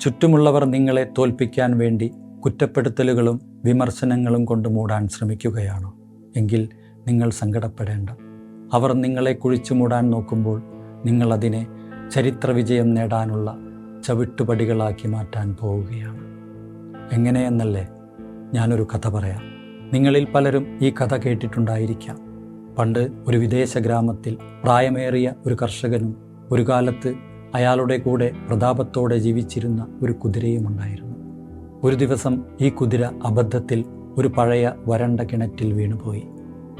ചുറ്റുമുള്ളവർ നിങ്ങളെ തോൽപ്പിക്കാൻ വേണ്ടി കുറ്റപ്പെടുത്തലുകളും വിമർശനങ്ങളും കൊണ്ട് മൂടാൻ ശ്രമിക്കുകയാണോ? എങ്കിൽ നിങ്ങൾ സങ്കടപ്പെടേണ്ട. അവർ നിങ്ങളെ കുഴിച്ചു മൂടാൻ നോക്കുമ്പോൾ നിങ്ങൾ അതിനെ ചരിത്ര വിജയം നേടാനുള്ള ചവിട്ടുപടികളാക്കി മാറ്റാൻ പോവുകയാണ്. എങ്ങനെയെന്നല്ലേ? ഞാനൊരു കഥ പറയാം. നിങ്ങളിൽ പലരും ഈ കഥ കേട്ടിട്ടുണ്ടായിരിക്കാം. പണ്ട് ഒരു വിദേശ ഗ്രാമത്തിൽ പ്രായമേറിയ ഒരു കർഷകനും ഒരു കാലത്ത് അയാളുടെ കൂടെ പ്രതാപത്തോടെ ജീവിച്ചിരുന്ന ഒരു കുതിരയും ഉണ്ടായിരുന്നു. ഒരു ദിവസം ഈ കുതിര അബദ്ധത്തിൽ ഒരു പഴയ വരണ്ട കിണറ്റിൽ വീണുപോയി.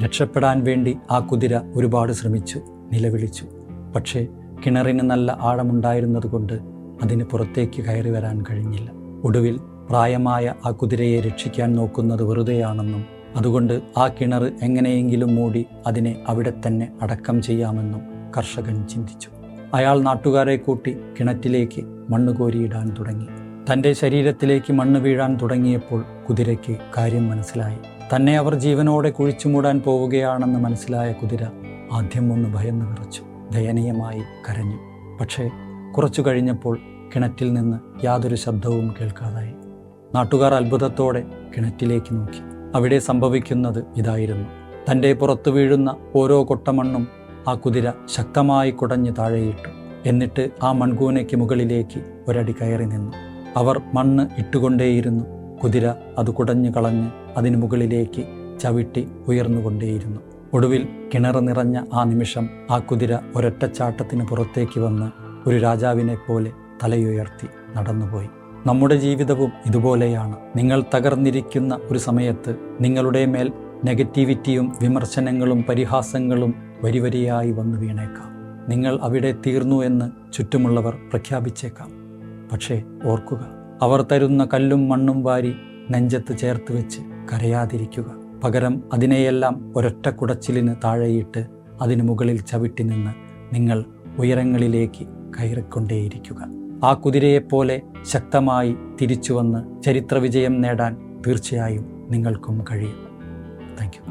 രക്ഷപ്പെടാൻ വേണ്ടി ആ കുതിര ഒരുപാട് ശ്രമിച്ചു, നിലവിളിച്ചു. പക്ഷേ കിണറിന് നല്ല ആഴമുണ്ടായിരുന്നതുകൊണ്ട് അതിന് പുറത്തേക്ക് കയറി വരാൻ കഴിഞ്ഞില്ല. ഒടുവിൽ പ്രായമായ ആ കുതിരയെ രക്ഷിക്കാൻ നോക്കുന്നത് വെറുതെയാണെന്നും അതുകൊണ്ട് ആ കിണർ എങ്ങനെയെങ്കിലും മൂടി അതിനെ അവിടെ തന്നെ അടക്കം ചെയ്യാമെന്നും കർഷകൻ ചിന്തിച്ചു. അയാൾ നാട്ടുകാരെ കൂട്ടി കിണറ്റിലേക്ക് മണ്ണ് കോരിയിടാൻ തുടങ്ങി. തൻ്റെ ശരീരത്തിലേക്ക് മണ്ണ് വീഴാൻ തുടങ്ങിയപ്പോൾ കുതിരയ്ക്ക് കാര്യം മനസ്സിലായി. തന്നെ അവർ ജീവനോടെ കുഴിച്ചുമൂടാൻ പോവുകയാണെന്ന് മനസ്സിലായ കുതിര ആദ്യം ഒന്ന് ഭയന്ന് വിറച്ചു, ദയനീയമായി കരഞ്ഞു. പക്ഷേ കുറച്ചു കഴിഞ്ഞപ്പോൾ കിണറ്റിൽ നിന്ന് യാതൊരു ശബ്ദവും കേൾക്കാതായി. നാട്ടുകാർ അത്ഭുതത്തോടെ കിണറ്റിലേക്ക് നോക്കി. അവിടെ സംഭവിക്കുന്നത് ഇതായിരുന്നു. തൻ്റെ പുറത്തു വീഴുന്ന ഓരോ കൊട്ടമണ്ണും ആ കുതിര ശക്തമായി കുടഞ്ഞ് താഴെയിട്ടു. എന്നിട്ട് ആ മൺകൂനയ്ക്ക് മുകളിലേക്ക് ഒരടി കയറി നിന്നു. അവർ മണ്ണ് ഇട്ടുകൊണ്ടേയിരുന്നു. കുതിര അത് കുടഞ്ഞു കളഞ്ഞ് അതിന് മുകളിലേക്ക് ചവിട്ടി ഉയർന്നുകൊണ്ടേയിരുന്നു. ഒടുവിൽ കിണർ നിറഞ്ഞ ആ നിമിഷം ആ കുതിര ഒരൊറ്റച്ചാട്ടത്തിന് പുറത്തേക്ക് വന്ന് ഒരു രാജാവിനെ പോലെ തലയുയർത്തി നടന്നുപോയി. നമ്മുടെ ജീവിതവും ഇതുപോലെയാണ്. നിങ്ങൾ തകർന്നിരിക്കുന്ന ഒരു സമയത്ത് നിങ്ങളുടെ മേൽ നെഗറ്റിവിറ്റിയും വിമർശനങ്ങളും പരിഹാസങ്ങളും വരിവരിയായി വന്നു വീണേക്കാം. നിങ്ങൾ അവിടെ തീർന്നു എന്ന് ചുറ്റുമുള്ളവർ പ്രഖ്യാപിച്ചേക്കാം. പക്ഷേ ഓർക്കുക, അവർ തരുന്ന കല്ലും മണ്ണും വാരി നെഞ്ചത്ത് ചേർത്ത് വെച്ച് കരയാതിരിക്കുക. പകരം അതിനെയെല്ലാം ഒരൊറ്റ കുടച്ചിലിന് താഴെയിട്ട് അതിനു മുകളിൽ ചവിട്ടി നിന്ന് നിങ്ങൾ ഉയരങ്ങളിലേക്ക് കയറിക്കൊണ്ടേയിരിക്കുക. ആ കുതിരയെപ്പോലെ ശക്തമായി തിരിച്ചു വന്ന് ചരിത്ര വിജയം നേടാൻ തീർച്ചയായും നിങ്ങൾക്കും കഴിയും. Thank you.